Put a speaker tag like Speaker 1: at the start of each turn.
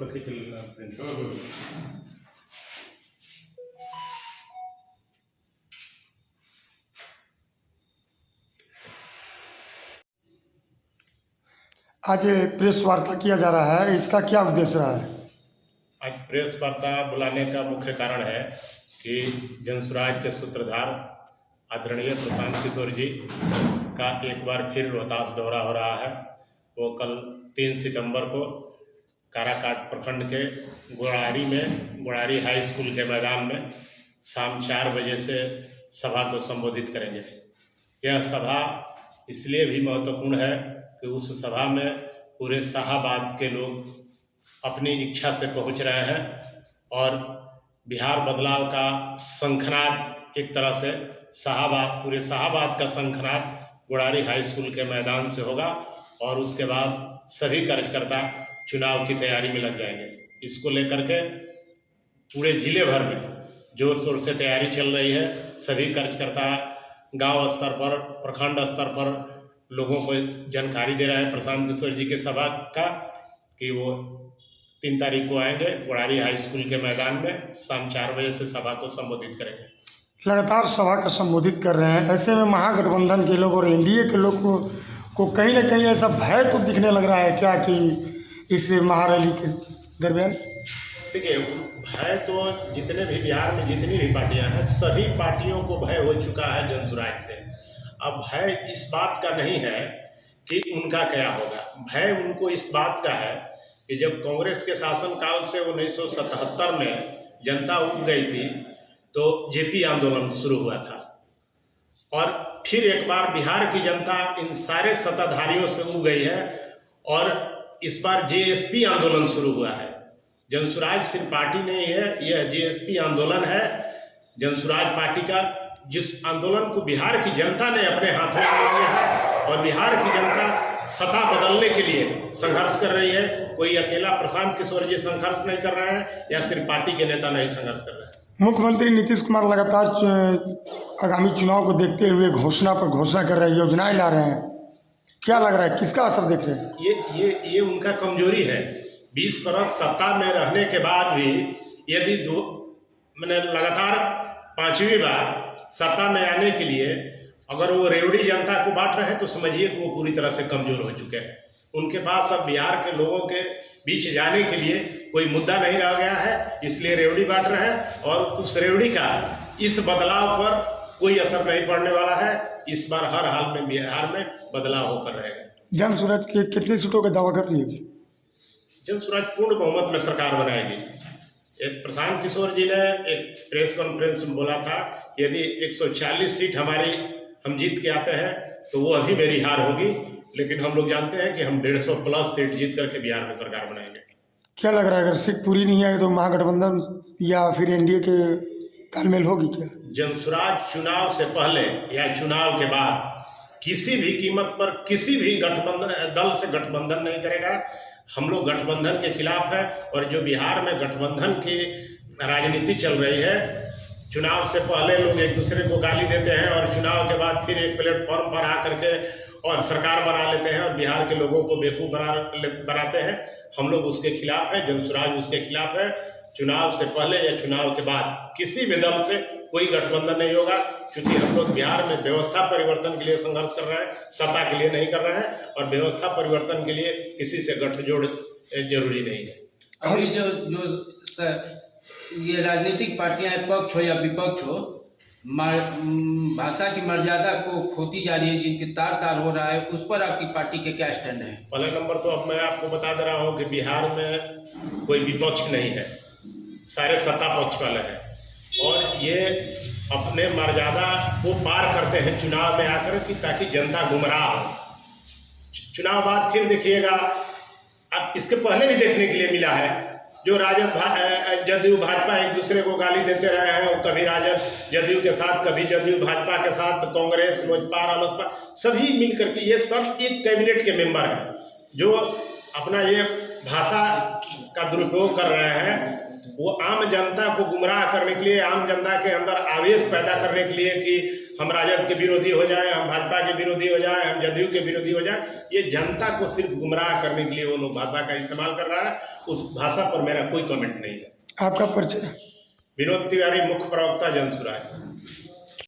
Speaker 1: Photo खींच लेना।
Speaker 2: आज प्रेस वार्ता किया जा रहा है, इसका क्या उद्देश्य रहा है?
Speaker 1: आज प्रेस वार्ता बुलाने का मुख्य कारण है कि जनसुराज के सूत्रधार आदरणीय प्रशांत किशोर जी का एक बार फिर रोहतास दौरा हो रहा है। वो कल 3 सितंबर को काराकाट प्रखंड के गुड़ारी हाई स्कूल के मैदान में शाम 4 बजे से सभा को संबोधित करेंगे। यह सभा इसलिए भी महत्वपूर्ण है कि उस सभा में पूरे शाहाबाद के लोग अपनी इच्छा से पहुंच रहे हैं और बिहार बदलाव का शंखनाद एक तरह से पूरे शाहाबाद का शंखनाद गुड़ारी हाई स्कूल के मैदान से होगा और उसके बाद सभी कार्यकर्ता चुनाव की तैयारी में लग जाएंगे। इसको लेकर के पूरे जिले भर में जोर शोर से तैयारी चल रही है। सभी कार्यकर्ता गांव स्तर पर, प्रखंड स्तर पर लोगों को जानकारी दे रहे हैं प्रशांत किशोर जी के सभा का कि वो 3 तारीख को आएंगे गुड़ारी हाई स्कूल के मैदान में शाम 4 बजे से सभा को संबोधित करेंगे।
Speaker 2: लगातार सभा का संबोधित कर रहे हैं, ऐसे में महागठबंधन के लोग और एनडीए के लोग को कहीं ना कहीं ऐसा भय तो दिखने लग रहा है क्या कि इस महारैली के दरमियान?
Speaker 1: देखिए, भय तो जितने भी बिहार में जितनी भी पार्टियां हैं सभी पार्टियों को भय हो चुका है जनसुराज से। अब भय इस बात का नहीं है कि उनका क्या होगा, भय उनको इस बात का है कि जब कांग्रेस के शासनकाल से 1977 में जनता उठ गई थी तो जेपी आंदोलन शुरू हुआ था और फिर एक बार बिहार की जनता इन सारे सत्ताधारियों से उब गई है और इस बार जेएसपी आंदोलन शुरू हुआ है। जनसुराज सिर्फ पार्टी नहीं है, यह जेएसपी आंदोलन है जनसुराज पार्टी का, जिस आंदोलन को बिहार की जनता ने अपने हाथों में लिया है और बिहार की जनता सत्ता बदलने के लिए संघर्ष कर रही है। कोई अकेला प्रशांत किशोर जी संघर्ष नहीं कर रहे हैं या सिर्फ पार्टी के नेता नहीं संघर्ष कर रहे हैं।
Speaker 2: मुख्यमंत्री नीतीश कुमार लगातार आगामी चुनाव को देखते हुए घोषणा पर घोषणा कर रहे हैं, योजनाएं ला रहे हैं, क्या लग रहा है किसका असर देख रहे हैं?
Speaker 1: ये उनका कमजोरी है। 20 वर्ष सत्ता में रहने के बाद भी यदि लगातार 5वीं बार सत्ता में आने के लिए अगर वो रेवड़ी जनता को बांट रहे हैं तो समझिए कि वो पूरी तरह से कमजोर हो चुके हैं। उनके पास अब बिहार के लोगों के बीच जाने के लिए कोई मुद्दा नहीं रह गया है, इसलिए रेवड़ी बांट रहे हैं और उस रेवड़ी का इस बदलाव पर कोई असर नहीं पड़ने वाला है। इस बार हर हाल में बिहार में बदलाव होकर रहेगा।
Speaker 2: जनसुराज के कितने सीटों का दावा कर रही है?
Speaker 1: जनसुराज पूर्ण बहुमत में सरकार बनाएगी। एक प्रशांत किशोर जी ने एक प्रेस कॉन्फ्रेंस में बोला था यदि 140 सीट हमारी हम जीत के आते हैं तो वो अभी मेरी हार होगी, लेकिन हम लोग जानते हैं कि हम 150 प्लस सीट जीत करके बिहार में सरकार बनाएंगे।
Speaker 2: क्या लग रहा है अगर सीट पूरी नहीं आए तो महागठबंधन या फिर एनडीए के तालमेल होगी क्या?
Speaker 1: जनसुराज चुनाव से पहले या चुनाव के बाद किसी भी कीमत पर किसी भी दल से गठबंधन नहीं करेगा। हम लोग गठबंधन के खिलाफ है और जो बिहार में गठबंधन की राजनीति चल रही है, चुनाव से पहले लोग एक दूसरे को गाली देते हैं और चुनाव के बाद फिर एक प्लेटफॉर्म पर आकर के और सरकार बना लेते हैं और बिहार के लोगों को बेवकूफ़ बनाते हैं। हम लोग उसके खिलाफ है, जनसुराज उसके खिलाफ है। चुनाव से पहले या चुनाव के बाद किसी भी दल से कोई गठबंधन नहीं होगा, क्योंकि हम लोग बिहार में व्यवस्था परिवर्तन के लिए संघर्ष कर रहे हैं, सत्ता के लिए नहीं कर रहे हैं और व्यवस्था परिवर्तन के लिए किसी से गठजोड़ जरूरी नहीं है।
Speaker 3: अभी जो ये राजनीतिक पार्टियां पक्ष हो या विपक्ष हो, भाषा की मर्यादा को खोती जा रही है, जिनके तार तार हो रहा है, उस पर आपकी पार्टी के क्या स्टैंड है?
Speaker 1: पहला नंबर तो अब मैं आपको बता दे रहा हूँ कि बिहार में कोई विपक्ष नहीं है, सारे सत्ता पक्ष वाले हैं और ये अपने मर्यादा को पार करते हैं चुनाव में आकर कि ताकि जनता गुमराह हो। चुनाव बाद फिर देखिएगा, अब इसके पहले भी देखने के लिए मिला है जो राजद जदयू भाजपा एक दूसरे को गाली देते रहे हैं, कभी राजद जदयू के साथ, कभी जदयू भाजपा के साथ, कांग्रेस लोजपा रालोसपा सभी मिलकर के ये सब एक कैबिनेट के मेंबर हैं जो अपना ये भाषा का दुरुपयोग कर रहे हैं। वो आम जनता को गुमराह करने के लिए, आम जनता के अंदर आवेश पैदा करने के लिए कि हम राजद के विरोधी हो जाएं, हम भाजपा के विरोधी हो जाएं, हम जदयू के विरोधी हो जाएं, ये जनता को सिर्फ गुमराह करने के लिए वो लोग भाषा का इस्तेमाल कर रहा है। उस भाषा पर मेरा कोई कमेंट नहीं है।
Speaker 2: आपका परिचय?
Speaker 1: विनोद तिवारी, मुख्य प्रवक्ता जनसुराज।